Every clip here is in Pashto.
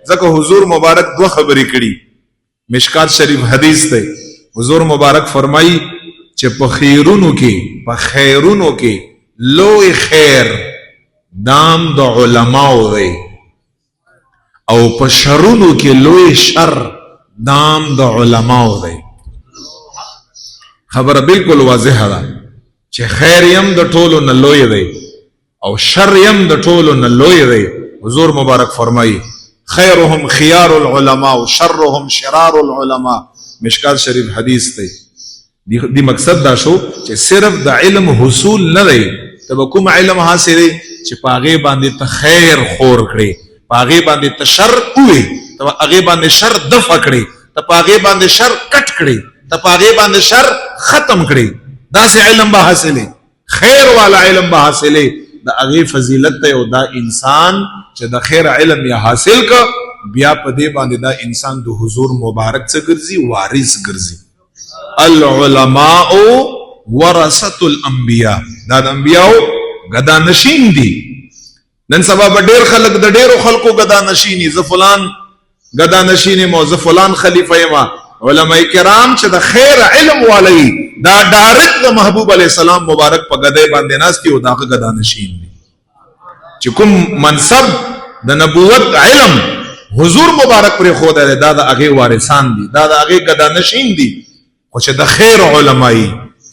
ځکه حضور مبارک دوه خبرې کړي. مشکات شریف حدیث دی. حضور مبارک فرمایي چې په خیرونو کې لوی خیر دام د علماو دی او په شرونو کې لوی شر دام د علماو دی. خبره بالکل واضحه ده چې خیر یم د ټولو نه لوی دی او شر یم د ټولو نه لوی دی. حضور مبارک فرمایي خیرهم خيار العلماء شرهم شرار العلماء. مشکات شریف حدیث دی. دی مقصد دا شو چې صرف د علم حصول نه دی، ته کوم علم حاصلې چې پاغه باندې ته خیر خور کړي، پاغه باندې ته شر وې، ته هغه باندې شر دفع کړي، ته پاغه باندې شر کټ کړي، ته پاغه باندې شر ختم کړي. دا سه علم به حاصلې، خیر والا علم به حاصلې. دا هغه فضیلت ته او دا انسان چې د خیر علم یا حاصل کا بیا په دې باندې دا انسان د حضور مبارک څخه ګرځي، وارث ګرځي. العلماء ورثة الانبیاء. دا د انبیاء غدا نشین دي. نن سبا به ډیر خلک د ډیرو خلکو غدا نشینی، ز فلان غدا نشینی مو، ز فلان خلیفہ ما. علماء کرام چې د خیر علم والی دا ډایرکټ د محبوب علی السلام مبارک په غدای باندې ناس کی او دا غدا نشین دي. چې کوم منصب د نبوت علم حضور مبارک پر خود ده، دا د هغه وارثان دي، دا د هغه غدا نشین دي. خو چې د خیر علمائی،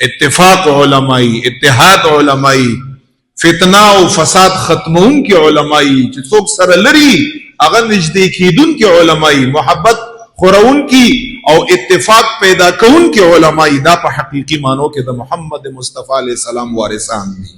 اتفاق علمائی، اتحاد علمائی، فتنه او فساد ختمون کی علمائی، چې څوک سره لري هغه نږدې کیدون کی علمائی، محبت خورون کی او اتفاق پیدا کون کی علمائی، دا په حقیقی مانو کې د محمد مصطفی علیہ السلام وارثان دي.